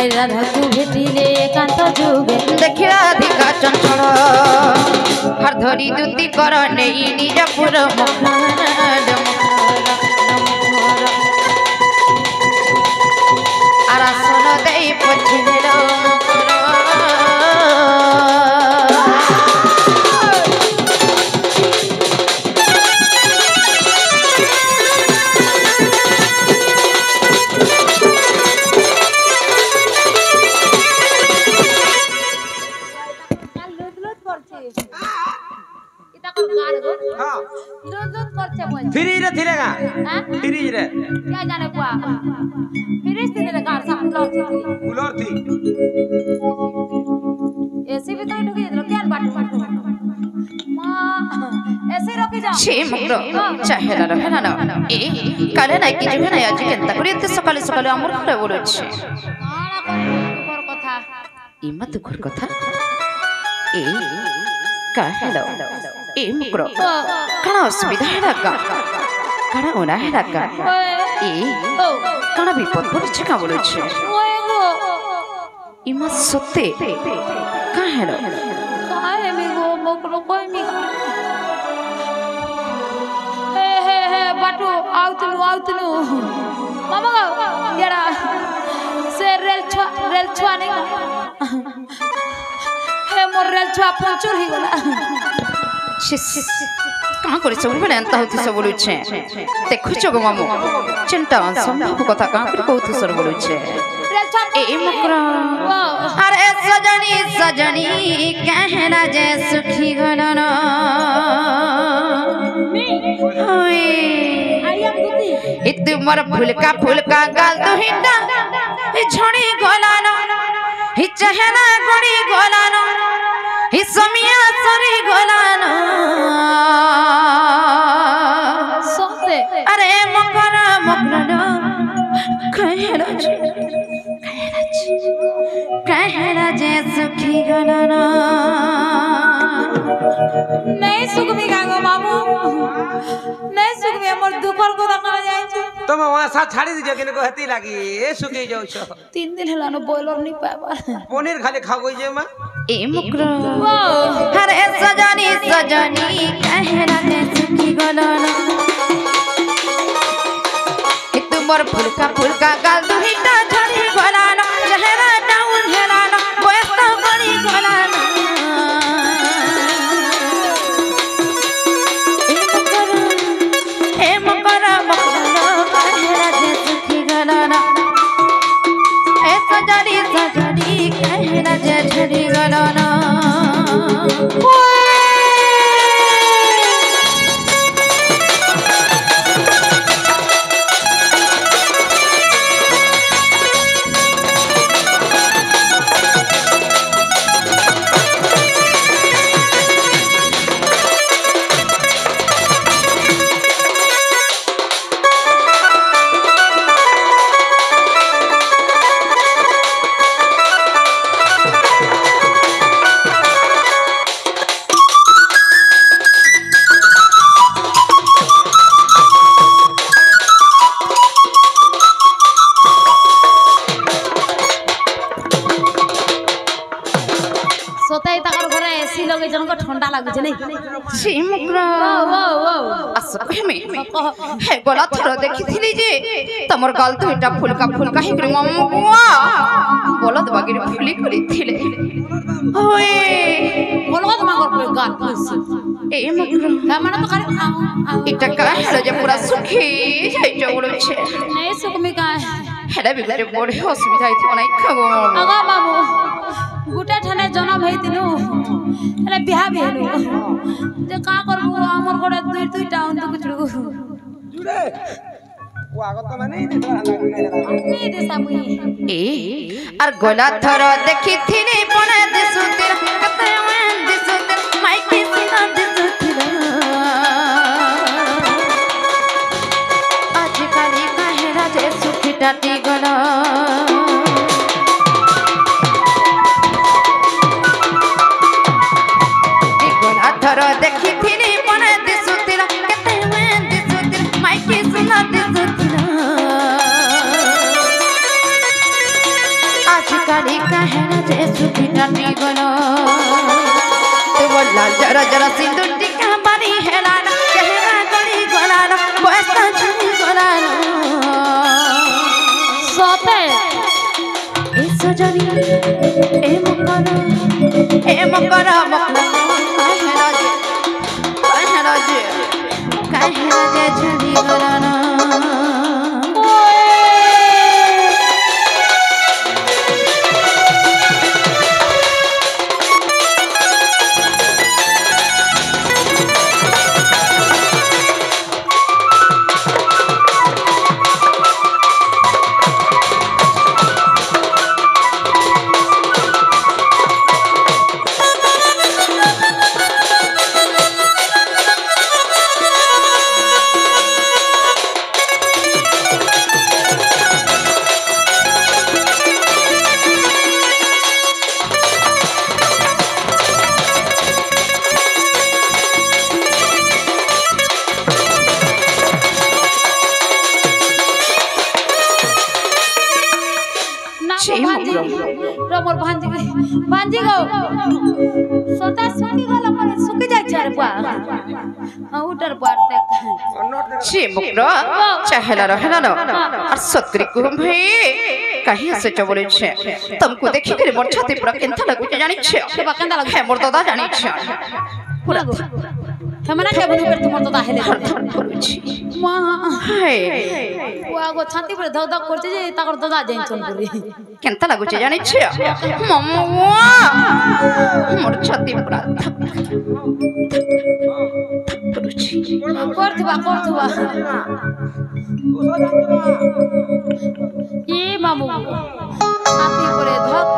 राधाକୁ भेटिले एकांत जुगे देखि राधिका चंचल हर धरी दुती कर नेई निजपुर आरासन देई पछिले फ्रीज रे थिले का फ्रीज रे क्या जाने बुआ फ्रीज थिले रे कार सब कूलर थी एसी भी तो ढुकी दिलो क्या बाटू मां एसी रोकी जा छे मुग्र चाहेला रहना ना ए काले नाइ कि जुहे नाइ आज केनता करी एते सकाले सकाले हमर घरे बोलछे दुखर कथा इमा दुखर कथा ए का हेलो ए मुग्र काना असुविधा हेला का काना ओना हेला का ए काना विपद पड़छे का बोलछे इमा सत्ते का हेलो काहे मी गो मुग्र कोई मी हे बाटू आउतनु मामा येड़ा से रेल छुआ नहीं हे मोर रेल छुआ पंचर ही गला कहाँ कर सब बेले एंता होती सब बोलुछे देखुछ गो मामू चिंता संभव कथा कहाँ कर कहतु सर बोलुछे ए मुकरा अरे सजनी सजनी कहना जे सुखी गलना ओए इत मर फुलका गाल तो हिंदा झड़ी गलाना हि चहना गड़ी गलाना हि समिया सरी गलाना सोते अरे मकरा कहरा जे सुखी गलाना नहीं सुखमी गागो बाबू नहीं सुखमी हमर दुखर को रखना जाय छ तुम वहां सा छाड़ी दीजिए कि को हती लागी ए सुखी जाउ छ 3 दिन हलानो बॉयलर नहीं पाबा पनीर खाली खाओ गई जे मां ए मुकरा अरे सजनी सजनी कहरा जे सुखी गलाना इत मोर फुलका गाल दुहिटा झड़ी गलाना चेहरा डाउन हेलाना बयस बड़ी गलाना ए मकरा कहरा जे सुखी गलाना ए सजनी सजनी कहरा जे झड़ी गलाना सोते तकर घरे एसी लगे जन को ठंडा लागु छै नै छी मुकरा आस कहिमे हे गला थर देखिथिली जे तमर गाल तो एटा फुलका ही करे मम्मा बुआ बोलत बागिर फुली करी थिले ओए बोलत मागर गाल ए मुकरा माने तो खाली एटा का हेलो जे पूरा सुखी जाई जगड़ छे नहीं सुखमी का हेला बिगरे बड़े असुविधा इथो नै खगो आगा बाबू गुटा ठाने जन्म हेतिनु एले बिहा भेलु जे का करबु हमर घरे दुई टाउन तो कुछड़ू जुड़े वो आगत माने नी देसा मुई ए आर गला थर देखिथिनी पने दिसुतिर कते मन दिसुतिर माइके सिना दिसुतिर आज काली कहरा जे सुखी टाटी गला थर देखिथिनी पने दिसुतिर कते मन दिसुतिर माइके सिना दिसुतिर आज दुखी टाटी गलो तो बोला जरा जरा सिंदूर टिका बानी हेला चेहरा गली गला बस्ता छुनी गला सोते ए सजनी ए मकरा मकला काहे राजे छुनी गला ना मोर भांजी गो सोता सुकी गला पर सुकी जाय छर पा उटर पर देख छि मुकरो चहला रहला न और सत्री को भाई कहीं से चबले छे तुमको देखि करे मोर छाती पर केंता लागु जानि छे केबा केंता लागु है मोर दादा जानि छे पूरा हमरा के बनु पर तुमर दादा हेले करू छी मां हाय वो गो छाती पर धक धक करते जे ताकर दादा जाइन छन पुरी केंता लागु जानि छे मम्मा मोर छाती पर करू छी करथबा ए मामू छाती पर धक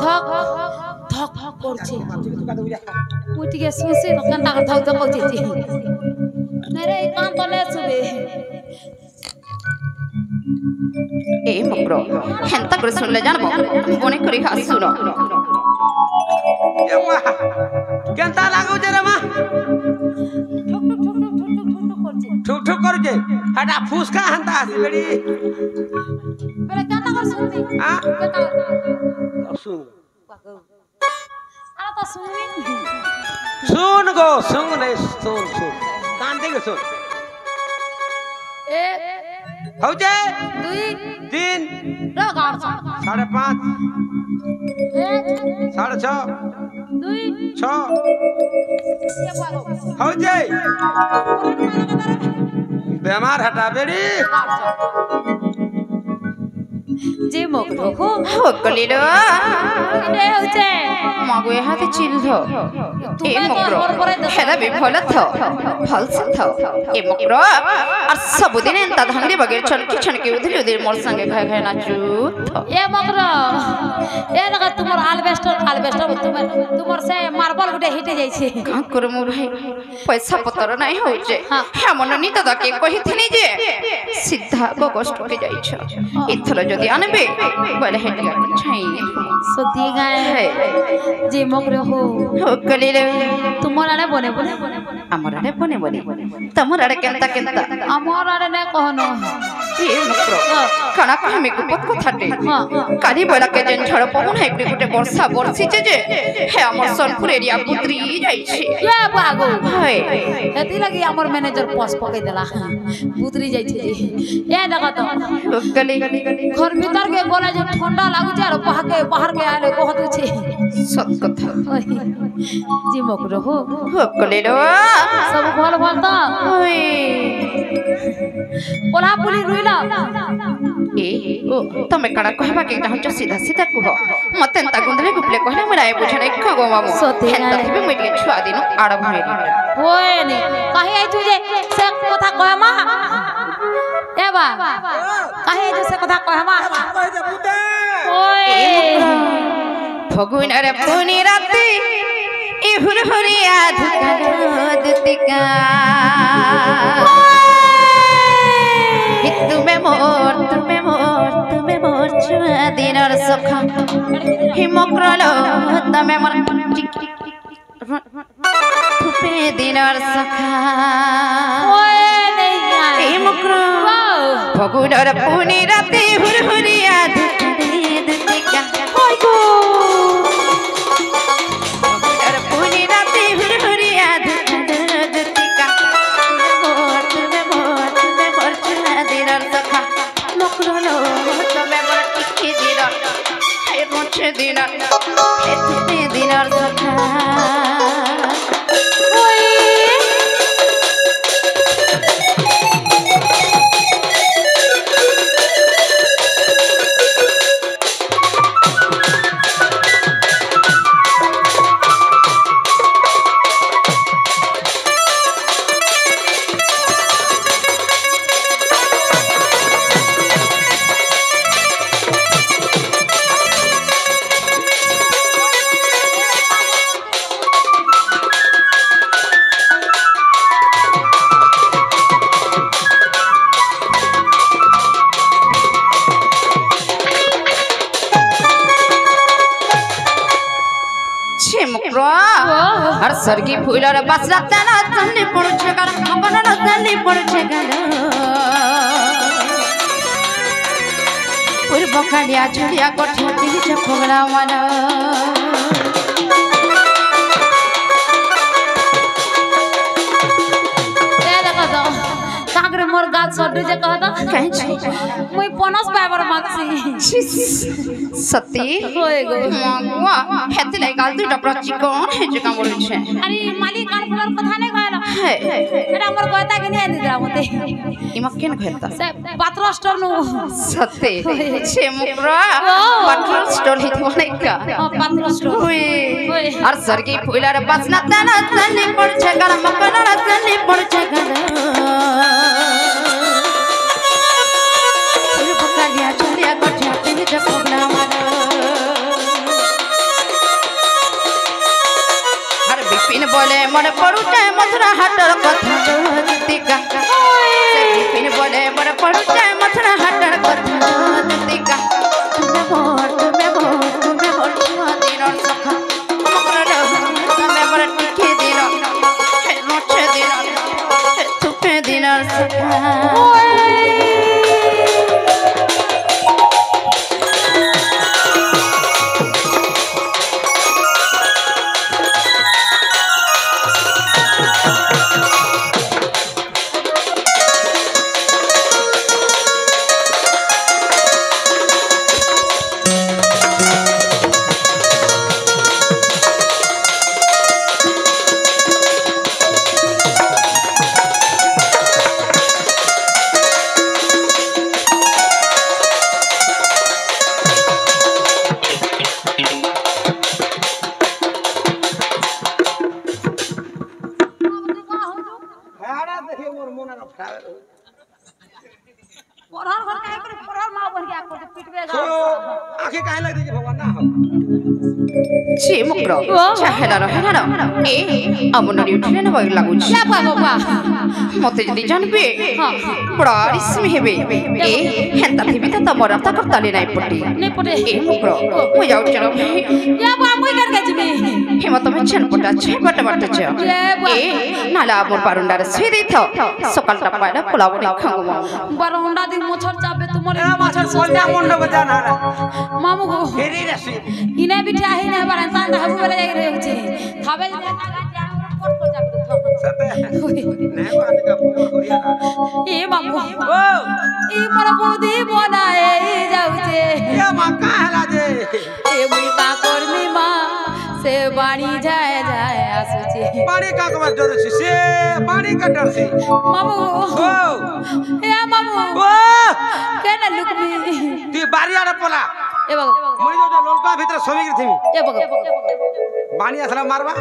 धक धक করছে উঠিকে শুনছি দোকান টাকা থাও তো কইছি মেরে কান তলে শুবে ए मकरो हेंता करे सुनले जानबो बने करी हास सुनो ए मा केंता लागो जे रे मा ठुक ठुक करजे हटा फुसका हंता बेड़ी मेरे केंता कर सुनती हां केंता सुन आ तो सुनबी सुन गो सुन कान दे सुन ए हो जाए 2 3 रगाड़ 5.5 1 6.5 2 6 हो जाए बीमार हटा बेड़ी जे मगरो हो कलिलो रे होचे मगो हाथे चिल्लो ए मकरो हेला भी भला था भल से था ए मकरो और सब दिन एंता धंगरी बगैर छनके उधर मोर संगे खाए खाए नाचू ए मगरो ए लगा तुमर आलबेस्टर तुमर से मार्बल गुटे हिटे जाई छे का करमु भाई पैसा पतर नहीं हो जे हमन नी दादा के कहि थनी जे सीधा को कष्ट के जाई छ इथलो जदी आनबे बोले हेटिया छाई सदी गाय जे मगरो हो कलिलो तुमर आने बने हमर आड़े बने तमर आड़े केंता हमर आड़े ने कहनो ए मकरो खाना हमें को पत को थाटे काली बोला के जेन झड़ पवन है गुटे वर्षा बरसी जे हे हमर सोनपुर एरिया पुत्री जाई छी ए बागो हाय एती लगी हमर मैनेजर पोस पकई देला पुत्री जाई छी ए देखा तो गली घर भीतर के गोला जे ठंडा लागु जे बाहर के आले बहुत छे सत कथा जी मकरो हो कलिलो सब भल तो ओए पोला पुली रुइला ए तमे कड़ा कहबा के चाहछ सीधा कह मते ता गुंदले गुपले कहले हमरा ए बुझने खगो मामू हेंता थिबे मि के छुआ दिनु आड़ भइरी होय नी कहि आई तू जे से कथा कहमा ए बा कहि आई तू से कथा कहमा ओए फगुन रे पुनी राती ए हुरहुरिया धुका दुतिका तुमे मोर छुआ दिनर सखा हिमक्रलो तमे मोर थुपे दिनर सखा ओए नैया हिमक्रो फगुनर पुनी राती हुरहुरिया दुतिका ओय गो सरगी फुलर बसला तना तन्ने पड़छे कर अपना तन्ने पड़छे कर पुर बकालिया झुलिया कोठे दिली चपगला वाला मोर गाल सड्डू जे कहता कहीं छी मुई 50 पावर मागसी सती होए गो मगवा हेते लाई गाल दुटा प्रची कोन हे जे काम बोलै छै अरे मालिक कान फुलर कथा नै कहला हे एटा मोर कहता के नै दिदरा मते इमा केन कहता से पात्र स्टोर नु सती छे मुकरा पात्र स्टोर हित नै का पात्र स्टोर होए और सरगी फुलर बसना तना तन्ने पड़छे कर मकना तन्ने पड़छे कर बकालिया झुलिया कोठे दिली चपगला वाला हर बिपिन बोले मोरे पड़ुटे मथुरा हाटर कथा दतिका से बिपिन बोले मोरे पड़ुटे मथुरा हाटर कथा दतिका तुम्हें मोर दिन और सखा मकर तुम्हें मोर टिके दिन हे नोचे दिन हे तुपे दिन और सखा आंखें काहे लग दीजिए भगवान ना हो छि मुकरो चाहेला रहना ए अमनरी उठले न बग लागु छि क्या बाबा मते जदी जानबे बड़ा रिस्म हेबे ए हेंता थिबी त तमरा त करताले नाही पटी नहीं पटे ए मुकरो मु जाउ चलो या बा मुई कर के जिमी हेमत में छन पटा छे बट बट छ ए नाला मोर पारुंडार से देथ सकालटा पायला पोलाव नि खांगो बरौंडा दिन मोछर चाबे तुमरे माछर सोल्डा मुंड बजा ना मामू गो फेरी रसी इने बिठा ही ने बरन तान हबु बेले जाई रहै छै खाबे कोट को जाबे सते नहीं वाली का पूरा करिया ना ए मामू ओ ई मोर बुद्धि बनाए जाउ छे ये मां का हला जे ए मुई का करनी मां से बाणी जाए जाए आसु छे पानी का कबर डर से पानी का डर से मामू ओ ए मामू ओ केना लुकमी ती बारिया रे पोला ए बग मई जो लोलका भीतर सोमी थी ए बग बानी असला मारवा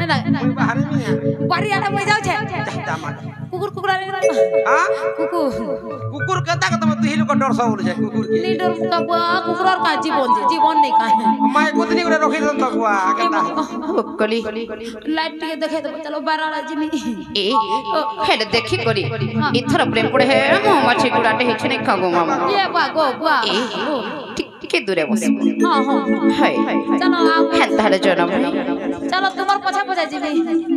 ना मई बाहर में बारिया रे मई जाउ छे जा मार कुकुर कुकुरा रे हां कुकुर कुकुर कता कत तू हिल को डर बोल छे कुकुर के नी डर का कुकुर का जीवन नहीं का मैं कुतनी को रखी दन तकुआ कता कली लाइट के देखे तो चलो बारा जिमी ए हेले देखि करी इथर प्रेम पड़े है मो माछी गुडाटे हिछ नै खागो मामा ये बा गो बुआ ए ठीक दूरे बस हां हां हाय चलो आओ हेंता हले जनम चलो तुम्हार पछा पछा जिमी